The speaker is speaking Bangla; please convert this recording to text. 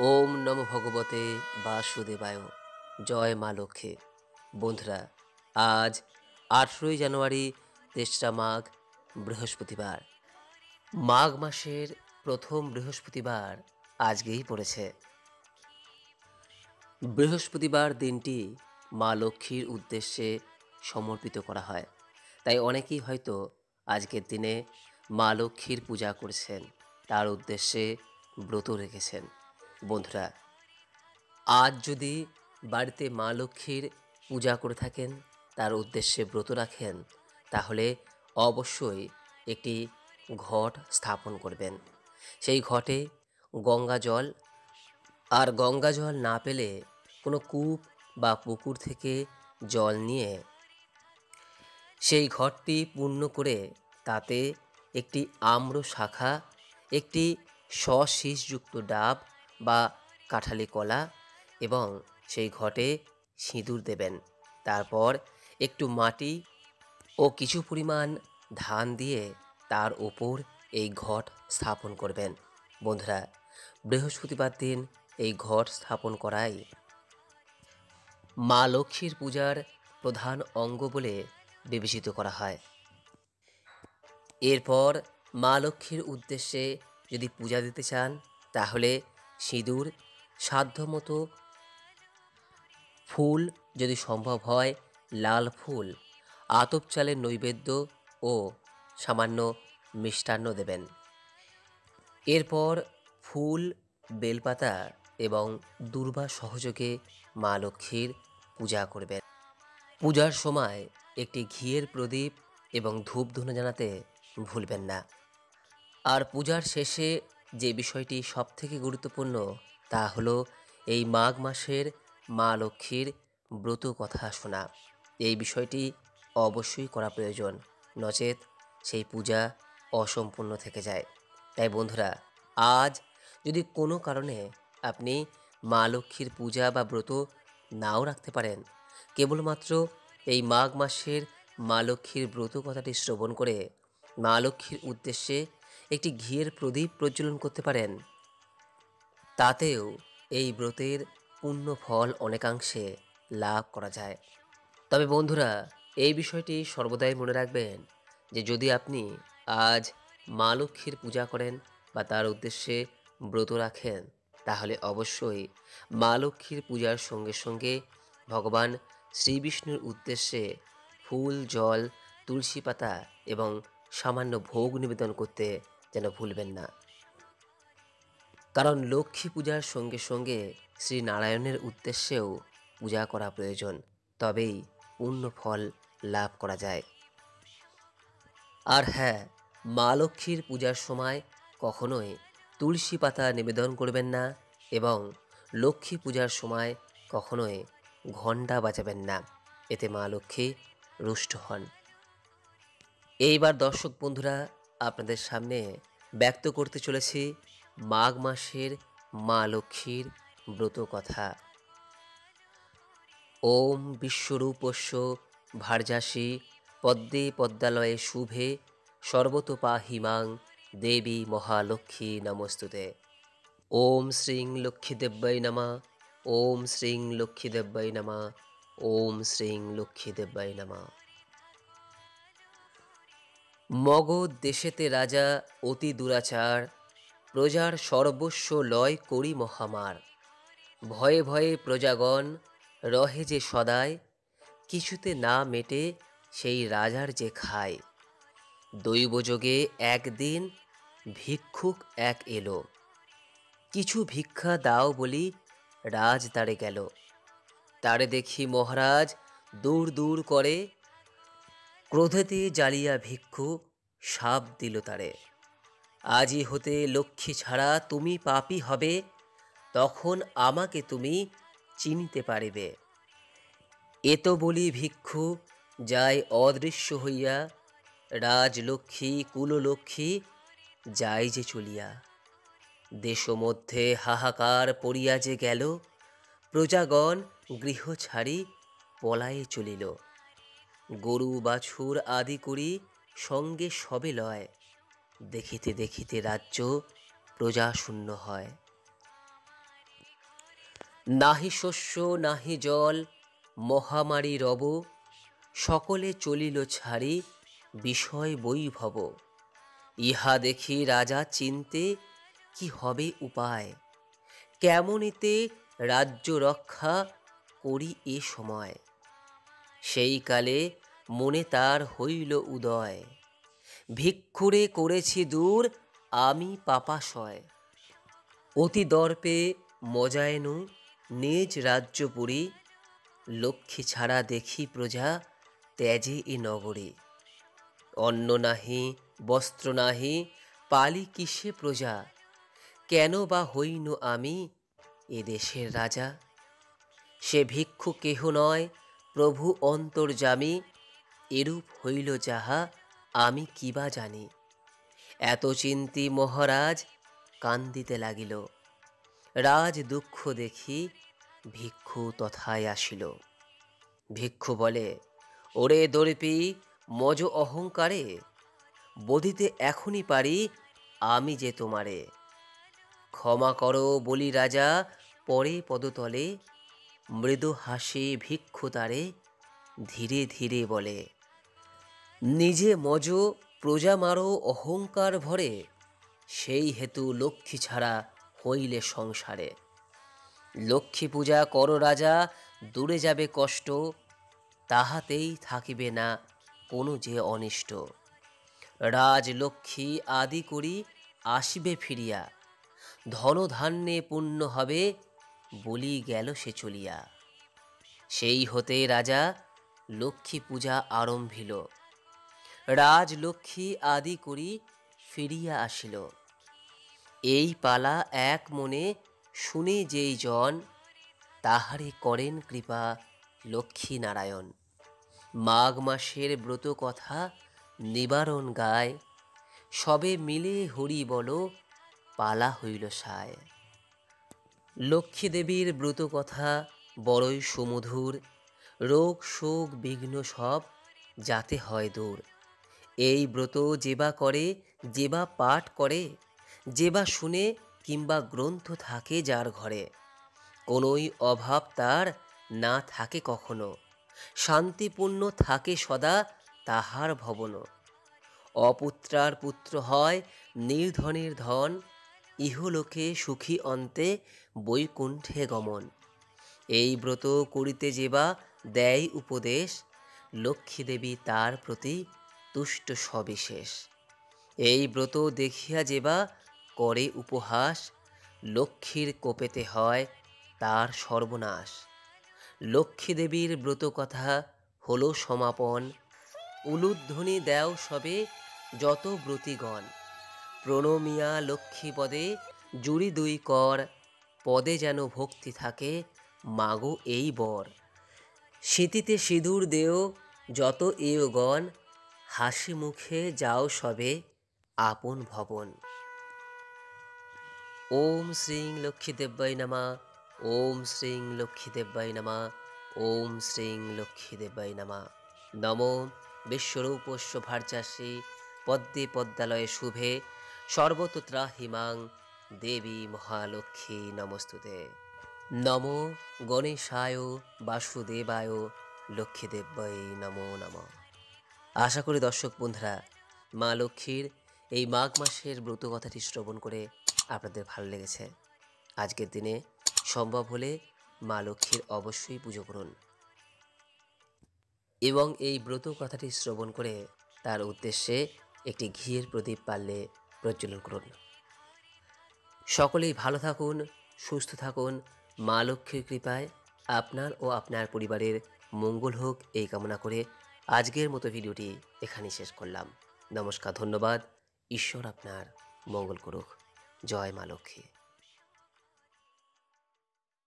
ওম নমো ভগবতে বাসুদেবায়। জয় মা লক্ষ্মী। বন্ধুরা, আজ 18ই জানুয়ারি, তেসরা মাঘ, বৃহস্পতিবার। মাঘ মাসের প্রথম বৃহস্পতিবার আজকেই পড়েছে। বৃহস্পতিবার দিনটি মা লক্ষ্মীর উদ্দেশ্যে সমর্পিত করা হয়, তাই অনেকেই হয়তো আজকের দিনে মা লক্ষ্মীর পূজা করছেন, তার উদ্দেশ্যে ব্রত রেখেছেন। বন্ধুরা, আজ যদি বাড়িতে মা লক্ষ্মীর পূজা করে থাকেন, তার উদ্দেশ্যে ব্রত রাখেন, তাহলে অবশ্যই একটি ঘট স্থাপন করবেন। সেই ঘটে গঙ্গা জল, আর গঙ্গা জল না পেলে কোনো কূপ বা পুকুর থেকে জল নিয়ে সেই ঘটটি পূর্ণ করে তাতে একটি আম্র শাখা, একটি শশীষযুক্ত ডাব বা কাঁঠালি কলা এবং সেই ঘটে সিঁদুর দেবেন। তারপর একটু মাটি ও কিছু পরিমাণ ধান দিয়ে তার ওপর এই ঘট স্থাপন করবেন। বন্ধুরা, বৃহস্পতিবার দিন এই ঘট স্থাপন করাই মা লক্ষ্মীর পূজার প্রধান অঙ্গ বলে বিবেচিত করা হয়। এরপর মা লক্ষ্মীর উদ্দেশ্যে যদি পূজা দিতে চান, তাহলে সিঁদুর, সাধ্যমতো ফুল, যদি সম্ভব হয় লাল ফুল, আতপ চালের নৈবেদ্য ও সামান্য মিষ্টান্ন দেবেন। এরপর ফুল, বেলপাতা এবং দূর্বা সহযোগে মা লক্ষ্মীর পূজা করবেন। পূজার সময় একটি ঘিয়ের প্রদীপ এবং ধূপধুনো জানাতে ভুলবেন না। আর পূজার শেষে যে বিষয়টি সবথেকে গুরুত্বপূর্ণ, তা হলো এই মাঘ মাসের মা লক্ষ্মীর ব্রত কথা শোনা। এই বিষয়টি অবশ্যই করা প্রয়োজন, নচেত সেই পূজা অসম্পূর্ণ থেকে যায়। তাই বন্ধুরা, আজ যদি কোনো কারণে আপনি মা লক্ষ্মীর পূজা বা ব্রত নাও রাখতে পারেন, কেবলমাত্র এই মাঘ মাসের মা লক্ষ্মীর ব্রত কথাটি শ্রবণ করে মা লক্ষ্মীর উদ্দেশ্যে একটি ঘিয়ের প্রদীপ প্রজ্বলন করতে পারেন। তাতেও এই ব্রতের পূর্ণ ফল অনেকাংশে লাভ করা যায়। তবে বন্ধুরা, এই বিষয়টি সর্বদাই মনে রাখবেন যে যদি আপনি আজ মা লক্ষ্মীর পূজা করেন বা তার উদ্দেশ্যে ব্রত রাখেন, তাহলে অবশ্যই মা লক্ষ্মীর পূজার সঙ্গে সঙ্গে ভগবান শ্রীবিষ্ণুর উদ্দেশ্যে ফুল, জল, তুলসী পাতা এবং সামান্য ভোগ নিবেদন করতে যেন ভুলবেন না। কারণ লক্ষ্মী পূজার সঙ্গে সঙ্গে শ্রী নারায়ণের উদ্দেশ্যেও পূজা করা প্রয়োজন, তবেই পূর্ণ ফল লাভ করা যায়। আর হ্যাঁ, মা লক্ষ্মীর পূজার সময় কখনোই তুলসী পাতা নিবেদন করবেন না এবং লক্ষ্মী পূজার সময় কখনোই ঘণ্টা বাজাবেন না, এতে মা লক্ষ্মী রুষ্ট হন। এইবার দর্শক বন্ধুরা, আপনাদের সামনে ব্যক্ত করতে চলেছি মাঘ মাসের মা লক্ষ্মীর ব্রত কথা। ওম বিশ্বরূপস্য ভার্যাসি পদ্মে পদ্মালয়ে শুভে সর্বতোপাহি মাং দেবী মহালক্ষ্মী নমস্তুতে। ওম শ্রীং লক্ষ্মীদেব্যৈ নমঃ। ওম শ্রীং লক্ষ্মীদেব্যৈ নমঃ। ওম শ্রীং লক্ষ্মীদেব্যৈ নমঃ। মগধ দেশেতে রাজা অতি দুরাচার, প্রজার সর্বস্ব লয় করি মহামার। ভয়ে ভয়ে প্রজাগণ রহে যে সদায়, কিছুতে না মেটে সেই রাজার যে খায়। দৈবযোগে একদিন ভিক্ষুক এক এলো, কিছু ভিক্ষা দাও বলি রাজ দ্বারে গেল। তারে দেখি মহারাজ দূর দূর করে, ক্রোধেতে জ্বালিয়া ভিক্ষু শাপ দিল তারে। আজই হতে লক্ষ্মী ছাড়া তুমি পাপী হবে, তখন আমাকে তুমি চিনিতে পারিবে। এত বলি ভিক্ষু যায় অদৃশ্য হইয়া, রাজলক্ষ্মী কুললক্ষ্মী যায় যে চলিয়া। দেশ মধ্যে হাহাকার পড়িয়া যে গেল, প্রজাগণ গৃহ ছাড়ি পলায়ে চলিল। গরু বাছুর আদি করি সঙ্গে সবে লয়, দেখিতে দেখিতে রাজ্য প্রজা শূন্য হয়। নাহি শস্য নাহি জল, মহামারী রব, সকলে চলিল ছাড়ি, বিষয় বৈভব। ইহা দেখি রাজা চিন্তে, কি হবে উপায়, কেমনিতে রাজ্য রক্ষা করি এ সময়। সেই কালে মনে তার হইল উদয়, ভিক্ষুরে করেছি দূর আমি পাপাশয়। অতি দর্পে মজায়নু নিজ রাজ্যপুরী, লক্ষ্মী ছাড়া দেখি প্রজা ত্যাজে এ নগরী। অন্ন নাহি বস্ত্র নাহি, পালি কিসে প্রজা, কেন বা হইনু আমি এ দেশের রাজা। সে ভিক্ষু কেহ নয় প্রভু অন্তর্যামী, এরূপ হইল যাহা আমি কিবা জানি। এত চিন্তি মহারাজ কান্দিতে লাগিল, রাজ দুঃখ দেখি ভিক্ষু তথায় আসিল। ভিক্ষু বলে, ওরে দর্পি মজ অহংকারে, বধিতে এখনই পারি আমি যে তোমারে। ক্ষমা করো বলি রাজা পরে পদতলে, মৃদু হাসি ভিক্ষু তারে ধীরে ধীরে বলে। নিজে মজ প্রজা মারো অহংকার ভরে, সেই হেতু লক্ষ্মী ছাড়া হইলে সংসারে। লক্ষ্মী পূজা করো রাজা, দূরে যাবে কষ্ট, তাহাতেই থাকিবে না কোনো যে অনিষ্ট। রাজলক্ষ্মী আদি করি আসিবে ফিরিয়া, ধন ধান্যে পূর্ণ হবে বলি গেল সে চলিয়া। সেই হতে রাজা লক্ষ্মী পূজা আরম্ভিল, রাজলক্ষ্মী আদি করি ফিরিয়া আসিল। এই পালা এক মনে শুনে যেই জন, তাহারে করেন কৃপা লক্ষ্মী নারায়ণ। মাঘ মাসের ব্রত কথা নিবারণ গায়, সবে মিলে হরি বল পালা হইল সায়। লক্ষ্মী দেবীর ব্রত কথা বড়ই সুমধুর, রোগ শোক বিঘ্ন সব যাতে হয় দূর। এই ব্রত যেবা করে যেবা পাঠ করে, যেবা শুনে কিংবা গ্রন্থ থাকে যার ঘরে, কোনোই অভাব তার না থাকে কখনো, শান্তিপূর্ণ থাকে সদা তাহার ভবন। অপুত্রার পুত্র হয় নির্ধনের ধন, ইহলোকে সুখী অন্তে বৈকুণ্ঠে গমন। এই ব্রত করিতে যেবা দেয় উপদেশ, লক্ষ্মী দেবী তার প্রতি তুষ্ট সবিশেষ। এই ব্রত দেখিয়া যেবা করে উপহাস, লক্ষ্মীর কোপেতে হয় তার সর্বনাশ। লক্ষ্মী দেবীর ব্রত কথা হলো সমাপন, উলুধ্বনি দেও সবে যত ব্রতীগণ। প্রণমিয়া লক্ষ্মী পদে জুড়ি দুই কর, পদে যেন ভক্তি থাকে মাগো এই বর। স্মৃতিতে সিঁদুর দেও যত এওগণ, হাসি মুখে যাও সবে আপন ভবন। ওম শ্রীং লক্ষ্মী দেব্যাই নমঃ, ওম শ্রীং লক্ষ্মী দেব্যাই নমঃ, ওম শ্রীং লক্ষ্মী দেব্যাই নমঃ। নমো বিশ্বরূপস্য ভার্যাসি, পদ্মে পদ্মালয়ে শুভে, সর্বতো ত্রাহি মাং দেবী মহালক্ষ্মী নমস্তুতে। নমো গণেশায় বাসুদেবায় লক্ষ্মী দেব্যাই নমো নমঃ। আশা করি দর্শক বন্ধুরা মা লক্ষ্মীর এই মাঘ মাসের ব্রত কথাটি শ্রবণ করে আপনাদের ভালো লেগেছে। আজকের দিনে সম্ভব হলে মা লক্ষ্মীর অবশ্যই পুজো করুন এবং এই ব্রত কথাটি শ্রবণ করে তার উদ্দেশ্যে একটি ঘিয়ের প্রদীপ পারলে প্রজ্বলন করুন। সকলেই ভালো থাকুন, সুস্থ থাকুন, মা লক্ষ্মীর কৃপায় আপনার ও আপনার পরিবারের মঙ্গল হোক এই কামনা করে আজকের মতো ভিডিওটি এখানেই শেষ করলাম। নমস্কার, ধন্যবাদ। ঈশ্বর আপনার মঙ্গল করুক। জয় মা লক্ষ্মী।